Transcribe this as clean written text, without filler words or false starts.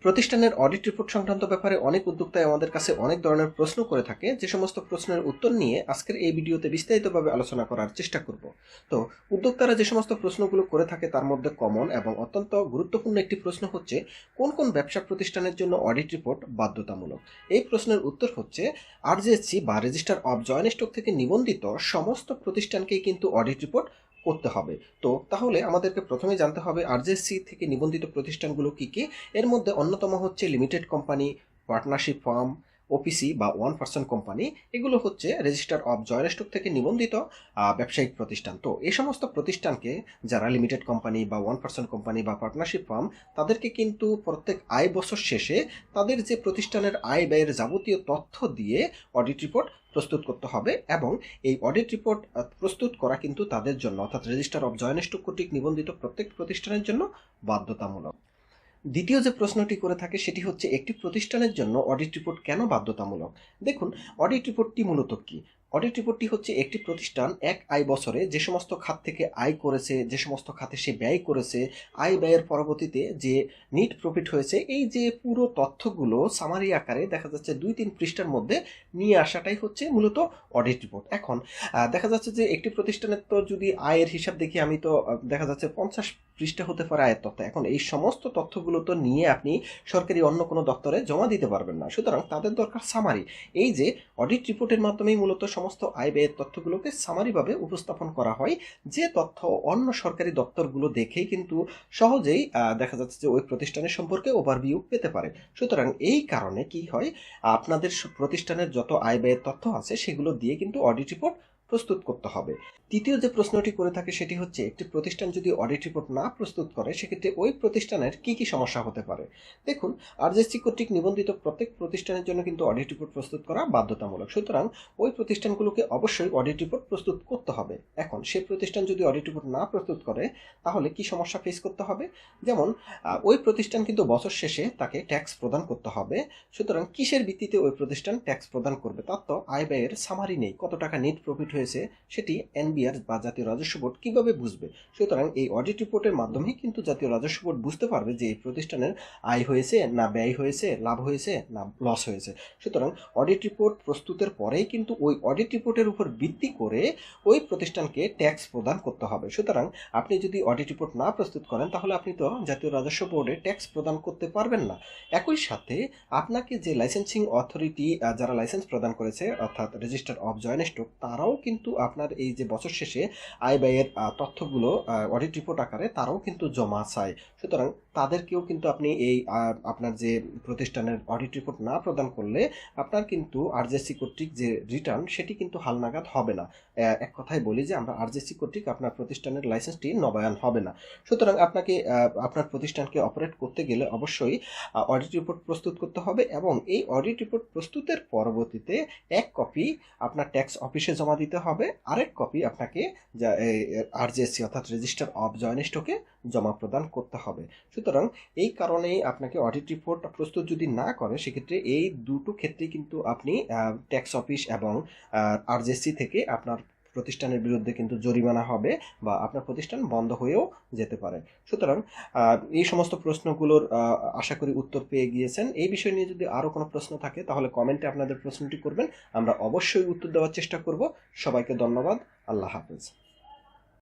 প্রতিষ্ঠানের audit report সংক্রান্ত ব্যাপারে অনেক উদ্যোক্তাই আমাদের কাছে অনেক ধরনের প্রশ্ন করে থাকে, যে সমস্ত প্রশ্নের উত্তর নিয়ে আজকের এই ভিডিওতে বিস্তারিতভাবে আলোচনা করার চেষ্টা করব। তো উদ্যোক্তারা যে সমস্ত প্রশ্নগুলো করে থাকে তার মধ্যে কমন এবং অত্যন্ত গুরুত্বপূর্ণ একটি প্রশ্ন হচ্ছে, কোন কোন ব্যবসা প্রতিষ্ঠানের জন্য অডিট রিপোর্ট বাধ্যতামূলক। এই প্রশ্নের উত্তর হচ্ছে, আরজিএসসি বা রেজিস্টার অফ জয়েন্ট স্টক থেকে নিবন্ধিত সমস্ত প্রতিষ্ঠানকেই কিন্তু অডিট রিপোর্ট করতে হবে। তো তাহলে আমাদেরকে প্রথমে জানতে হবে আরজেসি থেকে নিবন্ধিত প্রতিষ্ঠানগুলো কি কি। এর মধ্যে অন্যতম হচ্ছে limited company, partnership firm, OPC বা ওয়ান পার্সন কোম্পানি। এগুলো হচ্ছে রেজিস্টার অফ জয়েন্ট স্টক থেকে নিবন্ধিত ব্যবসায়িক প্রতিষ্ঠান। তো এই সমস্ত প্রতিষ্ঠানকে, যারা লিমিটেড কোম্পানি বা ওয়ান পার্সন কোম্পানি বা পার্টনারশিপ ফার্ম, তাদেরকে কিন্তু প্রত্যেক আয় বছর শেষে তাদের যে প্রতিষ্ঠানের আয় ব্যয়ের যাবতীয় তথ্য দিয়ে অডিট রিপোর্ট প্রস্তুত করতে হবে। এবং এই অডিট রিপোর্ট প্রস্তুত করা কিন্তু তাদের জন্য, অর্থাৎ রেজিস্টার অফ জয়েন্ট স্টক কর্তৃক নিবন্ধিত প্রত্যেক প্রতিষ্ঠানের জন্য বাধ্যতামূলক। দ্বিতীয় যে প্রশ্নটি করে থাকে সেটি হচ্ছে, একটি প্রতিষ্ঠানের জন্য অডিট রিপোর্ট কেন বাধ্যতামূলক। দেখুন, অডিট রিপোর্টটি মূলত কি। অডিট রিপোর্টটি হচ্ছে একটি প্রতিষ্ঠান এক আয় বছরে যে সমস্ত খাত থেকে আয় করেছে, যে সমস্ত খাতে সে ব্যয় করেছে, আয় ব্যয়ের পরবর্তীতে যে নিট প্রফিট হয়েছে, এই যে পুরো তথ্যগুলো সামারি আকারে দেখা যাচ্ছে 2-3 পৃষ্ঠার মধ্যে নিয়ে আসাটাই হচ্ছে মূলত অডিট রিপোর্ট। এখন দেখা যাচ্ছে যে একটি প্রতিষ্ঠানের তো যদি আয়ের হিসাব দেখি আমি, তো দেখা যাচ্ছে 50 পৃষ্ঠা হতে পারে আয়ের তথ্য। এখন এই সমস্ত তথ্যগুলো তো নিয়ে আপনি সরকারি অন্য কোনো দপ্তরে জমা দিতে পারবেন না, সুতরাং তাদের দরকার সামারি। এই যে অডিট রিপোর্টের মাধ্যমেই মূলত সমস্ত আয় ব্যয়ের তথ্যগুলোকে সামারিভাবে উপস্থাপন করা হয়, যে তথ্য অন্য সরকারি দপ্তরগুলো দেখেই কিন্তু সহজেই দেখা যাচ্ছে যে ওই প্রতিষ্ঠানের সম্পর্কে ওভারভিউ পেতে পারে। সুতরাং এই কারণে কি হয়, আপনাদের প্রতিষ্ঠানের যত আয় ব্যয়ের তথ্য আছে সেগুলো দিয়ে কিন্তু অডিট রিপোর্ট প্রস্তুত করতে হবে। তৃতীয় যে প্রশ্নটি করে থাকে সেটি হচ্ছে, একটি প্রতিষ্ঠান যদি অডিট রিপোর্ট না প্রস্তুত করে সেক্ষেত্রে ওই প্রতিষ্ঠানের কি কি সমস্যা হতে পারে। দেখুন, আরজিএসসি কর্তৃক নিবন্ধিত প্রত্যেক প্রতিষ্ঠানের জন্য কিন্তু অডিট রিপোর্ট প্রস্তুত করা বাধ্যতামূলক। সুতরাং ওই প্রতিষ্ঠানগুলোকে অবশ্যই অডিট রিপোর্ট প্রস্তুত করতে হবে। এখন সে প্রতিষ্ঠান যদি অডিট রিপোর্ট না প্রস্তুত করে তাহলে কি সমস্যা ফেস করতে হবে। যেমন ওই প্রতিষ্ঠান কিন্তু বছর শেষে তাকে ট্যাক্স প্রদান করতে হবে। সুতরাং কিসের ভিত্তিতে ওই প্রতিষ্ঠান ট্যাক্স প্রদান করবে, তার তো আয় ব্যয়ের সামারি নেই। কত টাকা নেট প্রফিট হয়েছে সেটি এনবিআর বা জাতীয় রাজস্ব বোর্ড কিভাবে বুঝবে। সুতরাং এই অডিট রিপোর্টের মাধ্যমেই কিন্তু জাতীয় রাজস্ব বোর্ড বুঝতে পারবে যে এই প্রতিষ্ঠানের আয় হয়েছে না ব্যয় হয়েছে, লাভ হয়েছে না লস হয়েছে। সুতরাং অডিট রিপোর্ট প্রস্তুতের পরেই কিন্তু ওই অডিট রিপোর্টের উপর ভিত্তি করে ওই প্রতিষ্ঠানকে ট্যাক্স প্রদান করতে হবে। সুতরাং আপনি যদি অডিট রিপোর্ট না প্রস্তুত করেন তাহলে আপনি তো জাতীয় রাজস্ব বোর্ডে ট্যাক্স প্রদান করতে পারবেন না। একই সাথে আপনাকে যে লাইসেন্সিং অথরিটি, যারা লাইসেন্স প্রদান করেছে অর্থাৎ রেজিস্টার অফ জয়েন্ট স্টক, তারাও কিন্তু আপনার এই যে বছর শেষে আয় ব্যয়ের তথ্যগুলো অডিট রিপোর্ট আকারে তারাও কিন্তু জমা চায়। সুতরাং তাদেরকেও কিন্তু আপনি এই আপনার যে প্রতিষ্ঠানের অডিট রিপোর্ট না প্রদান করলে আপনার কিন্তু আরজেসি কর্তৃক যে রিটার্ন সেটি কিন্তু হালনাগাদ হবে না। এক কথায় বলি যে আমরা আরজেসি কর্তৃক আপনার প্রতিষ্ঠানের লাইসেন্সটি নবায়ন হবে না। সুতরাং আপনাকে আপনার প্রতিষ্ঠানকে অপারেট করতে গেলে অবশ্যই অডিট রিপোর্ট প্রস্তুত করতে হবে, এবং এই অডিট রিপোর্ট প্রস্তুতের পরবর্তীতে এক কপি আপনার ট্যাক্স অফিসে জমা দিতে হবে, আরেক কপি আপনাকে আরজেসি অর্থাৎ রেজিস্টার অফ জয়েন্ট স্টকে জমা প্রদান করতে হবে। সুতরাং এই কারণেই আপনাকে অডিট রিপোর্ট প্রস্তুত যদি না করে সেক্ষেত্রে এই দুটো ক্ষেত্রেই কিন্তু আপনি ট্যাক্স অফিস এবং আরজেসি থেকে আপনার প্রতিষ্ঠানের বিরুদ্ধে কিন্তু জরিমানা হবে বা আপনার প্রতিষ্ঠান বন্ধ হয়েও যেতে পারে। সুতরাং এই সমস্ত প্রশ্নগুলোর আশা করি উত্তর পেয়ে গিয়েছেন। এই বিষয় নিয়ে যদি আরও কোনো প্রশ্ন থাকে তাহলে কমেন্টে আপনাদের প্রশ্নটি করবেন, আমরা অবশ্যই উত্তর দেওয়ার চেষ্টা করব। সবাইকে ধন্যবাদ। আল্লাহ হাফেজ।